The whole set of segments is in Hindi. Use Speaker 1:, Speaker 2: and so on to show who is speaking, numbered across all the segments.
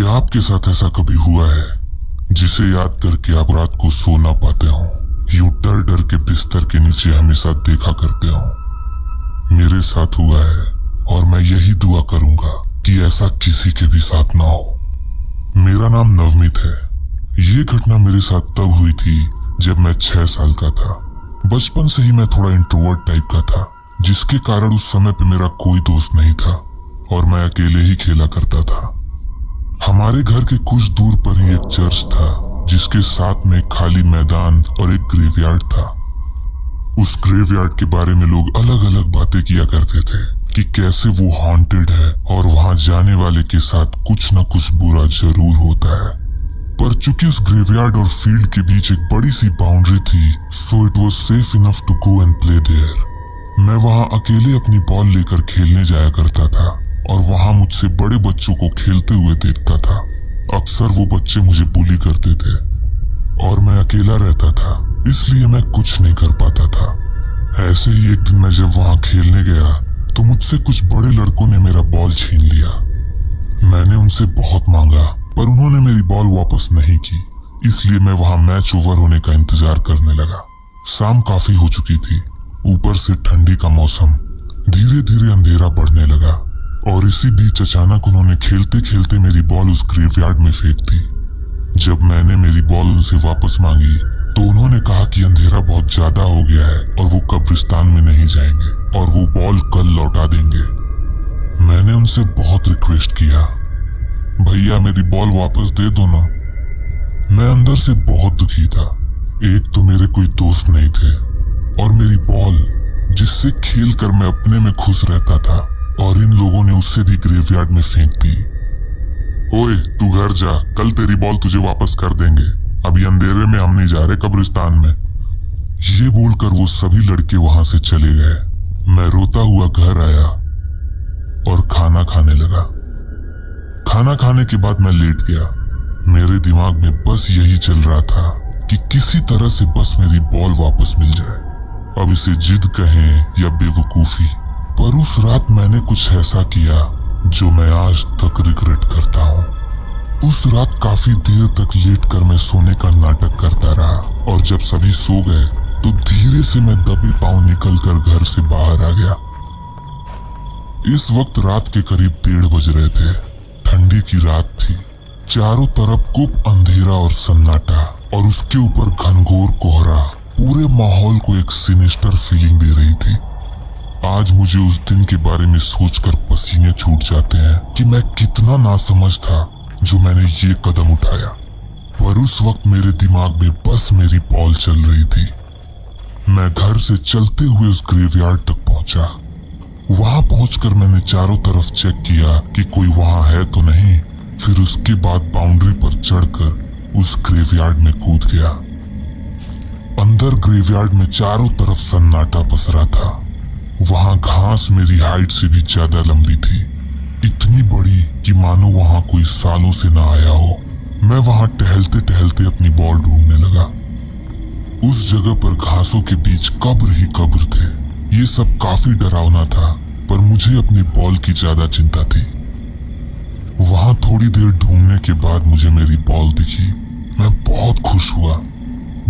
Speaker 1: क्या आपके साथ ऐसा कभी हुआ है जिसे याद करके आप रात को सो ना पाते हो? यूं डर डर के बिस्तर के नीचे हमेशा देखा करते हो। मेरे साथ हुआ है और मैं यही दुआ करूंगा कि ऐसा किसी के भी साथ ना हो। मेरा नाम नवमीत है। ये घटना मेरे साथ तब हुई थी जब मैं 6 साल का था। बचपन से ही मैं थोड़ा इंट्रोवर्ट टाइप का था, जिसके कारण उस समय पे मेरा कोई दोस्त नहीं था और मैं अकेले ही खेला करता था। हमारे घर के कुछ दूर पर ही एक चर्च था, जिसके साथ में एक खाली मैदान और एक ग्रेवयार्ड था। उस ग्रेवयार्ड के बारे में लोग अलग अलग बातें किया करते थे कि कैसे वो हॉन्टेड है और वहां जाने वाले के साथ कुछ न कुछ बुरा जरूर होता है। पर चूंकि उस ग्रेवयार्ड और फील्ड के बीच एक बड़ी सी बाउंड्री थी, so it was safe enough to go and play there. मैं वहां अकेले अपनी बॉल लेकर खेलने जाया करता था और वहां मुझसे बड़े बच्चों को खेलते हुए देखता था। अक्सर वो बच्चे मुझे बुली करते थे और मैं अकेला रहता था, इसलिए मैं कुछ नहीं कर पाता था। ऐसे ही एक दिन मैं जब वहां खेलने गया तो मुझसे कुछ बड़े लड़कों ने मेरा बॉल छीन लिया। मैंने उनसे बहुत मांगा पर उन्होंने मेरी बॉल वापस नहीं की, इसलिए मैं वहां मैच ओवर होने का इंतजार करने लगा। शाम काफी हो चुकी थी, ऊपर से ठंडी का मौसम। धीरे धीरे अंधेरा बढ़ने लगा और इसी बीच अचानक उन्होंने खेलते खेलते मेरी बॉल उस ग्रेवयार्ड में फेंक दी। जब मैंने मेरी बॉल उनसे वापस मांगी तो उन्होंने कहा कि अंधेरा बहुत ज्यादा हो गया है और वो कब्रिस्तान में नहीं जाएंगे और वो बॉल कल लौटा देंगे। मैंने उनसे बहुत रिक्वेस्ट किया, भैया मेरी बॉल वापस दे दो ना। मैं अंदर से बहुत दुखी था। एक तो मेरे कोई दोस्त नहीं थे और मेरी बॉल जिससे खेल कर मैं अपने में खुश रहता था, और इन लोगों ने उससे भी ग्रेवयार्ड में फेंक दी। ओए तू घर जा, कल तेरी बॉल तुझे वापस कर देंगे, अभी अंधेरे में हम नहीं जा रहे कब्रिस्तान में। ये बोलकर वो सभी लड़के वहां से चले गए। मैं रोता हुआ घर आया और खाना खाने लगा। खाना खाने के बाद मैं लेट गया। मेरे दिमाग में बस यही चल रहा था कि किसी तरह से बस मेरी बॉल वापस मिल जाए। अब इसे जिद कहें या बेवकूफी, पर उस रात मैंने कुछ ऐसा किया जो मैं आज तक रिग्रेट करता हूँ। उस रात काफी देर तक लेटकर मैं सोने का नाटक करता रहा और जब सभी सो गए तो धीरे से मैं दबे पांव निकलकर घर से बाहर आ गया। इस वक्त रात के करीब 1:30 बज रहे थे। ठंडी की रात थी, चारों तरफ गुप अंधेरा और सन्नाटा और उसके ऊपर घनघोर कोहरा पूरे माहौल को एक सिनिस्टर फीलिंग दे रही थी। आज मुझे उस दिन के बारे में सोचकर पसीने छूट जाते हैं कि मैं कितना नासमझ था जो मैंने ये कदम उठाया। पर उस वक्त मेरे दिमाग में बस मेरी बॉल चल रही थी। मैं घर से चलते हुए उस ग्रेवयार्ड तक पहुंचा। वहां पहुंचकर मैंने चारों तरफ चेक किया कि कोई वहां है तो नहीं। फिर उसके बाद बाउंड्री पर चढ़कर उस ग्रेवयार्ड में कूद गया। अंदर ग्रेवयार्ड में चारों तरफ सन्नाटा पसरा था। वहां घास मेरी हाइट से भी ज्यादा लंबी थी, इतनी बड़ी कि मानो वहां कोई सालों से ना आया हो। मैं वहां टहलते टहलते अपनी बॉल ढूंढने लगा। उस जगह पर घासों के बीच कब्र ही कब्र थे। ये सब काफी डरावना था, पर मुझे अपनी बॉल की ज्यादा चिंता थी। वहां थोड़ी देर ढूंढने के बाद मुझे मेरी बॉल दिखी। मैं बहुत खुश हुआ।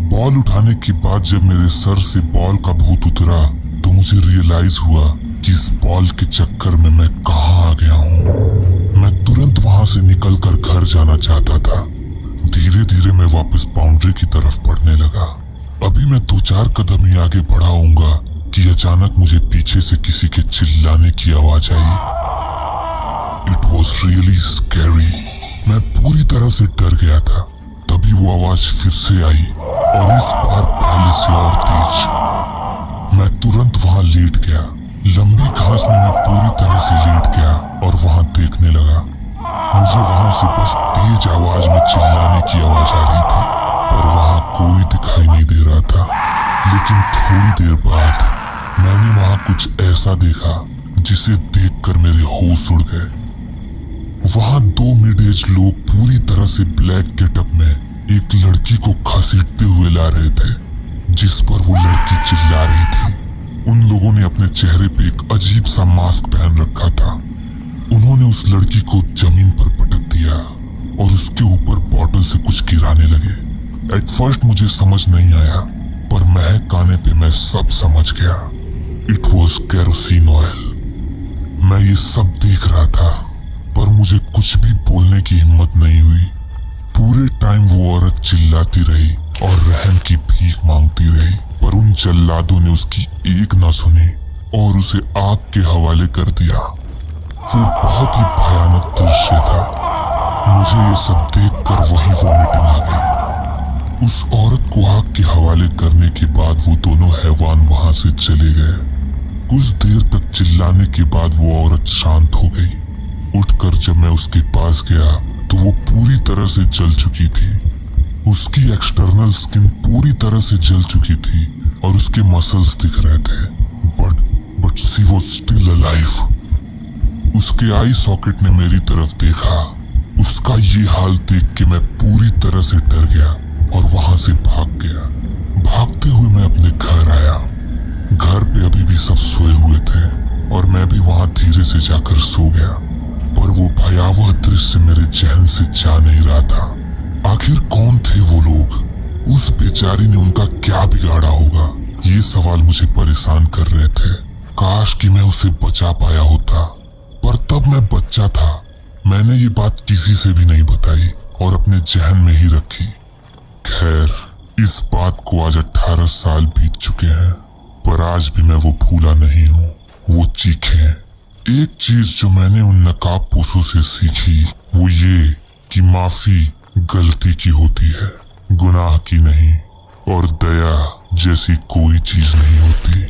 Speaker 1: बॉल उठाने के बाद जब मेरे सर से बॉल का भूत उतरा तो मुझे रियलाइज हुआ कि इस बॉल के चक्कर में मैं कहाँ आ गया हूँ। मैं तुरंत वहां से निकलकर घर जाना चाहता था। धीरे धीरे मैं वापस बाउंड्री की तरफ बढ़ने लगा। अभी मैं 2-4 कदम ही आगे बढ़ा होऊंगा कि अचानक मुझे पीछे से किसी के चिल्लाने की आवाज आई। It was really scary. मैं पूरी तरह से डर गया था। तभी वो आवाज फिर से आई और इस बार पहले से और तेज। मैं तुरंत वहां लेट गया। लंबी घास में मैं पूरी तरह से लेट गया और वहां देखने लगा। मुझे वहां से बस तेज आवाज में चिल्लाने की आवाज आ रही थी, पर वहां कोई दिखाई नहीं दे रहा था। लेकिन थोड़ी देर बाद मैंने वहां कुछ ऐसा देखा जिसे देखकर मेरे होश उड़ गए। वहां 2 मिड एज लोग पूरी तरह से ब्लैक गेटअप में एक लड़की को घसीटते हुए ला रहे थे, जिस पर वो लड़की चिल्ला रही थी। उन लोगों ने अपने चेहरे पे एक अजीब सा मास्क पहन रखा था। उन्होंने उस लड़की को जमीन पर पटक दिया और उसके ऊपर बॉटल से कुछ गिराने लगे। एट फर्स्ट मुझे समझ नहीं आया, पर महक आने पे मैं सब समझ गया। It was kerosene oil. मैं ये सब देख रहा था, पर मुझे कुछ भी बोलने की हिम्मत नहीं हुई। पूरे टाइम वो औरत चिल्लाती रही और रहम की भीख मांगती रही, पर उन जल्लादों ने उसकी एक न सुनी और उसे आग के हवाले कर दिया। वो बहुत ही भयानक दृश्य था। मुझे ये सब देखकर वही वॉमिटिंग आ गई। उस औरत को आग के हवाले करने के बाद वो दोनों हैवान वहां से चले गए। कुछ देर तक चिल्लाने के बाद वो औरत शांत हो गई। उठकर जब मैं उसके पास गया तो वो पूरी तरह से जल चुकी थी। उसकी एक्सटर्नल स्किन पूरी तरह से जल चुकी थी और उसके मसल्स दिख रहे थे, but she was still alive. उसके आई सॉकेट ने मेरी तरफ देखा। उसका ये हाल देख के मैं पूरी तरह से डर गया और वहां से भाग गया। भागते हुए मैं अपने घर आया। घर पे अभी भी सब सोए हुए थे और मैं भी वहां धीरे से जाकर सो गया, पर वो भयावह दृश्य मेरे जहन से जा नहीं रहा था। आखिर कौन थे वो लोग? उस बेचारी ने उनका क्या बिगाड़ा होगा? ये सवाल मुझे परेशान कर रहे थे। काश कि मैं उसे बचा पाया होता, पर तब मैं बच्चा था। मैंने ये बात किसी से भी नहीं बताई और अपने जहन में ही रखी। खैर, इस बात को आज 18 साल बीत चुके हैं, पर आज भी मैं वो भूला नहीं हूँ। वो चीखें। एक चीज जो मैंने उन नकाब पोशों से सीखी वो ये कि माफी गलती की होती है, गुनाह की नहीं, और दया जैसी कोई चीज नहीं होती।